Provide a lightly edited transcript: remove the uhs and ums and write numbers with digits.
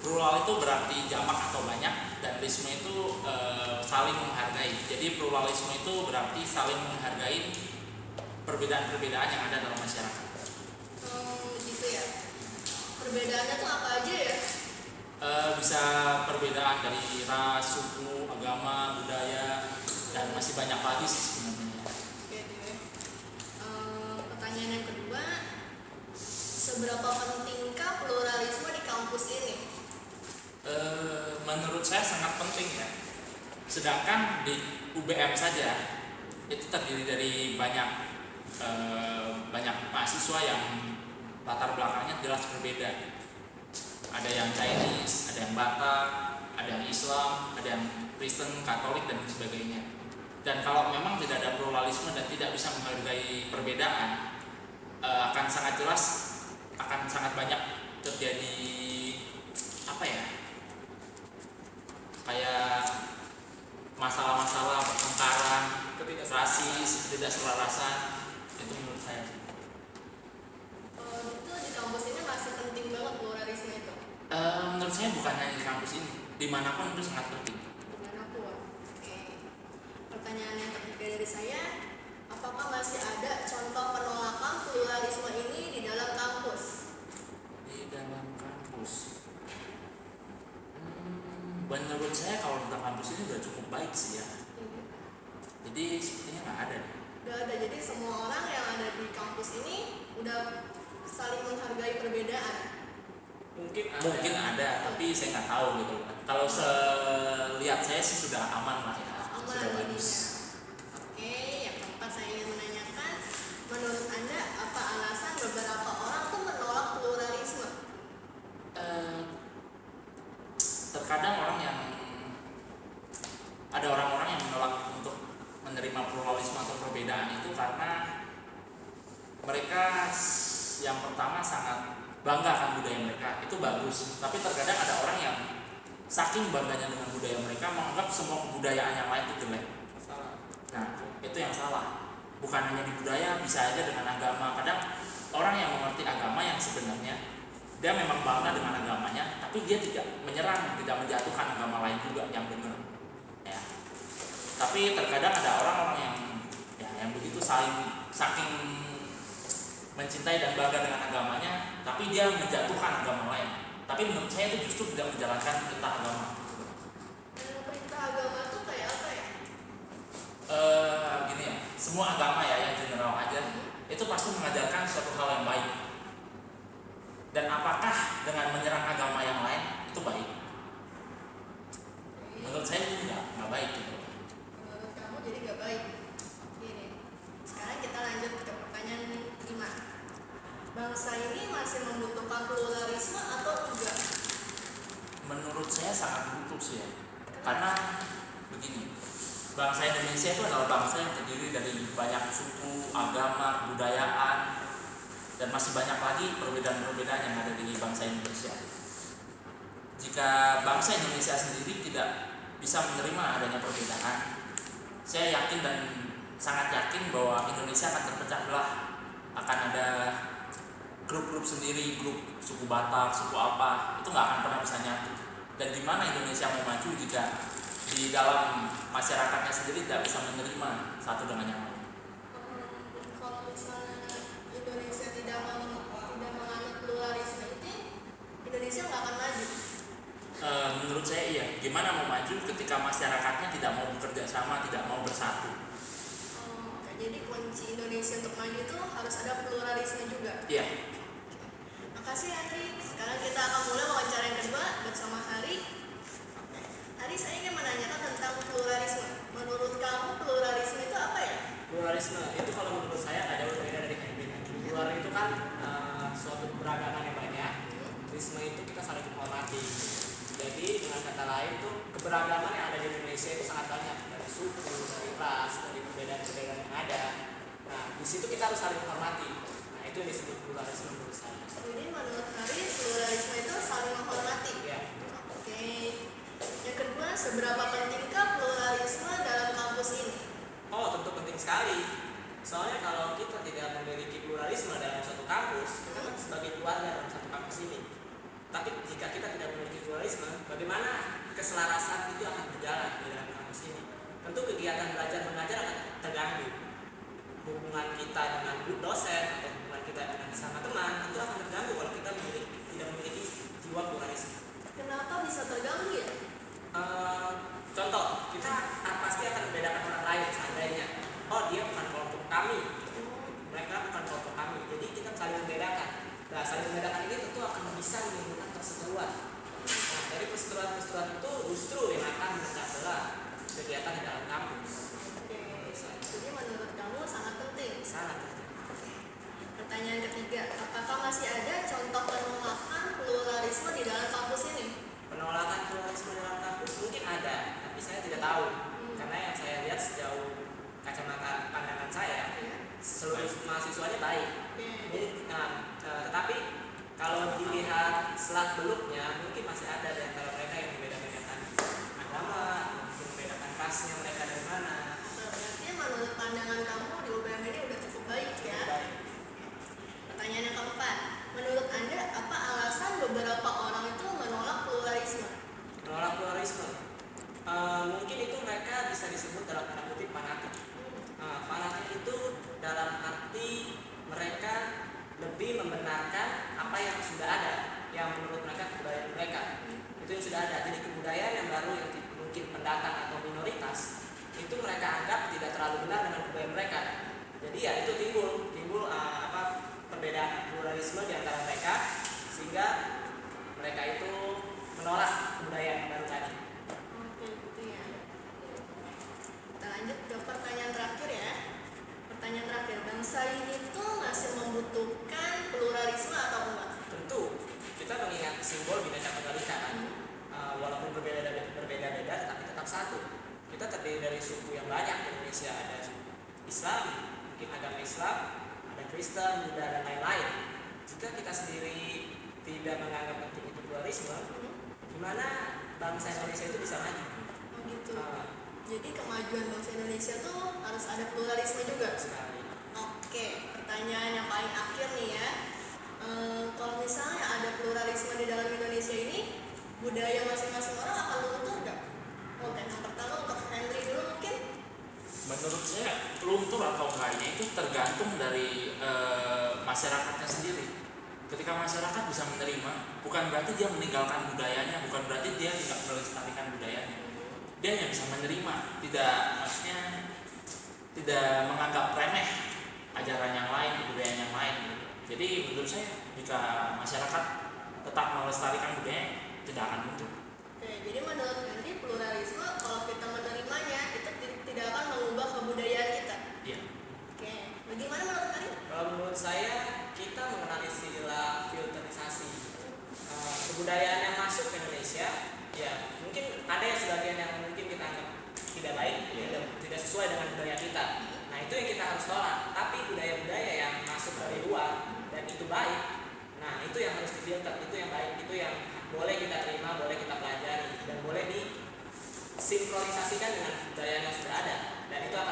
Plural itu berarti jamak atau banyak, dan lisme itu saling menghargai. Jadi pluralisme itu berarti saling menghargai perbedaan-perbedaan yang ada dalam masyarakat. Gitu ya. Perbedaannya tuh apa aja ya? Bisa perbedaan dari ras, suku, agama, budaya, dan masih banyak lagi sih sebenarnya. Oke deh. Pertanyaan yang kedua, seberapa pentingkah pluralisme di kampus ini? Menurut saya sangat penting ya. Sedangkan di UBM saja itu terdiri dari banyak mahasiswa yang latar belakangnya jelas berbeda. Ada yang Chinese, ada yang Batak, ada yang Islam, ada yang Kristen, Katolik, dan sebagainya. Dan kalau memang tidak ada pluralisme dan tidak bisa menghargai perbedaan, akan sangat jelas, akan sangat banyak terjadi apa ya, kayak masalah-masalah pertengkaran, rasis, ketidakselarasan. Itu menurut saya. Itu di kampus ini masih penting banget pluralisme itu. Menurut saya bukan hanya di kampus ini, dimanapun itu sangat penting. Dimanapun. Oke. Pertanyaan yang ketiga dari saya, apakah masih ada contoh penolakan pluralisme ini di dalam kampus? Di dalam kampus, menurut saya kalau tentang kampus ini udah cukup baik sih ya. Jadi sepertinya nggak ada. Udah ada, jadi semua orang yang ada di kampus ini udah saling menghargai perbedaan. Mungkin ada, tapi saya nggak tahu gitu. Kalau lihat saya sih sudah aman lah ya, Aman sudah bagus. jadinya. Oke, yang keempat saya ingin menanyakan, menurut Anda apa alasan beberapa orang tuh menolak pluralisme? Terkadang ada orang-orang yang menolak untuk menerima pluralisme atau perbedaan itu karena mereka yang pertama sangat bangga akan budaya mereka, itu bagus. Tapi terkadang ada orang yang saking bangganya dengan budaya mereka menganggap semua kebudayaan yang lain itu jelek. Nah, itu yang salah. Bukan hanya di budaya, bisa aja dengan agama. Kadang orang yang mengerti agama yang sebenarnya dia memang bangga dengan agamanya, tapi dia tidak menyerang, tidak menjatuhkan agama lain juga yang benar. Ya. Tapi terkadang ada orang-orang yang begitu saking mencintai dan bangga dengan agamanya, tapi dia menjatuhkan agama lain. Tapi menurut saya itu justru tidak menjalankan perintah agama. Perintah agama itu kayak apa ya? Gini ya, semua agama ya yang general aja itu pasti mengajarkan suatu hal yang baik. Dan apakah dengan menyerang agama yang lain itu baik? Menurut saya itu nggak baik gitu. Menurut kamu jadi nggak baik. Gini, sekarang kita lanjut ke pertanyaan 5. Bangsa ini masih membutuhkan pluralisme atau enggak? Menurut saya sangat butuh sih ya. Karena begini, bangsa Indonesia itu adalah bangsa yang terdiri dari banyak suku, agama, kebudayaan, dan masih banyak lagi perbedaan-perbedaan yang ada di bangsa Indonesia. Jika bangsa Indonesia sendiri tidak bisa menerima adanya perbedaan, saya yakin dan sangat yakin bahwa Indonesia akan terpecah belah. Akan ada grup-grup sendiri, grup suku Batak, suku apa, itu nggak akan pernah bisa nyatu. Dan gimana Indonesia mau maju jika di dalam masyarakatnya sendiri tidak bisa menerima satu dengan yang lain? Kalau misalnya Indonesia tidak menganut pluralisme itu, Indonesia nggak akan maju. Menurut saya iya. Gimana mau maju ketika masyarakatnya tidak mau bekerja sama, tidak mau bersatu? Jadi kunci Indonesia untuk maju itu harus ada pluralisme juga. Iya. Makasih Andri. Sekarang kita akan mulai wawancara yang kedua bersama Hari. Hari, saya ingin menanyakan tentang pluralisme. Menurut kamu pluralisme itu apa ya? Pluralisme itu kalau menurut saya ada berbeda dari hybrid. Plural itu kan suatu keberagaman yang banyak. Pluralisme itu kita saling menghormati. Jadi dengan kata lain itu keberagaman yang ada di Indonesia itu sangat banyak, dari suku, dari ras, dari perbedaan-perbedaan yang ada. Nah di situ kita harus saling menghormati. Nah itu yang disebut pluralisme menurut saya. Jadi menurut Hari pluralisme itu saling menghormati. Ya. Oke. Yang kedua, seberapa pentingkah pluralisme dalam kampus ini? Oh tentu penting sekali. Soalnya kalau kita tidak memiliki pluralisme dalam satu kampus, kita kan sebagai keluarga dalam satu kampus ini. Tapi jika kita tidak memiliki pluralisme, bagaimana keselarasan itu akan berjalan di dalam kampus ini. Tentu kegiatan belajar mengajar akan terganggu. Hubungan kita dengan dosen atau hubungan kita dengan sesama teman tentu akan terganggu kalau kita tidak memiliki jiwa pluralisme. Kenapa bisa terganggu ya? Contoh, kita pasti akan membedakan orang lain seandainya. Oh, dia bukan kelompok kami, mereka bukan kelompok kami. Jadi kita saling membedakan. Nah, saling membedakan ini tentu akan bisa menimbulkan perseteruan. Nah, dari perseteruan itu justru yang akan memecah belah kegiatan di dalam kampus. Oke, jadi menurut kamu sangat penting. Sangat penting. Pertanyaan ketiga, apakah masih ada contoh penolakan pluralisme di dalam kampus ini? Penolakan pluralisme dalam kampus mungkin ada, tapi saya tidak tahu. Karena yang saya lihat sejauh kacamata pandangan saya, seluruh mahasiswanya baik. Jadi, tetapi kalau dilihat selak beluknya, mungkin masih ada di antara mereka yang membeda-bedakan agama, mungkin membedakan rasnya mereka dari mana. Berarti menurut pandangan kamu di UBM ini udah cukup baik ya? Baik. Pertanyaan yang keempat, menurut Anda apa alasan beberapa orang itu menolak pluralisme? Menolak pluralisme, mungkin itu mereka bisa disebut dalam tanda kutip fanatik. Fanatik itu dalam arti mereka lebih membenarkan apa yang sudah ada, yang menurut mereka kebudayaan mereka itu yang sudah ada. Jadi kebudayaan yang baru yang mungkin pendatang atau minoritas itu mereka anggap tidak terlalu benar dengan kebudayaan mereka. Jadi ya itu timbul perbedaan pluralisme di antara mereka, sehingga mereka itu menolak kebudayaan yang baru tadi. Oke, gitu ya. Kita lanjut ke pertanyaan terakhir ya. Pertanyaan terakhir, bangsa ini tuh masih membutuhkan pluralisme atau enggak? Tentu kita mengingat simbol Bhinneka Tunggal Ika kan, walaupun berbeda-beda tetapi tetap satu. Kita terdiri dari suku yang banyak di Indonesia, ada Islam, mungkin agama Islam, ada Kristen, Buddha dan lain-lain. Jika kita sendiri tidak menganggap penting itu pluralisme, gimana bangsa Indonesia itu bisa maju? Oh gitu. Jadi kemajuan bangsa Indonesia tuh harus ada pluralisme juga. Sekali. Oke, pertanyaan yang paling akhir nih ya. Kalau misalnya ada pluralisme di dalam Indonesia ini, budaya masing-masing orang akan luntur nggak? Oke, yang pertama untuk Henry dulu mungkin. Menurut saya luntur atau enggaknya itu tergantung dari masyarakatnya sendiri. Ketika masyarakat bisa menerima, bukan berarti dia meninggalkan budayanya, bukan berarti dia tidak melestarikan budayanya. Dia hanya bisa menerima, tidak menganggap remeh ajaran yang lain, kebudayaan yang lain. Jadi menurut saya jika masyarakat tetap melestarikan budaya, tidak akan luntur. Oke, jadi menurut Henry pluralisme kalau kita menerimanya itu tidak akan mengubah kebudayaan kita. Iya. Oke, bagaimana menurut Henry? Kalau menurut saya, kita mengenal istilah filterisasi. Kebudayaan yang masuk ke Indonesia, ya mungkin ada yang sebagian yang mungkin kita anggap tidak baik, tidak sesuai dengan budaya kita. Nah itu yang kita harus tolak. Tapi budaya-budaya yang masuk dari luar dan itu baik, nah itu yang harus difilter, itu yang baik, itu yang boleh kita terima, boleh kita pelajari, dan boleh disinkronisasikan dengan budaya yang sudah ada, dan itu akan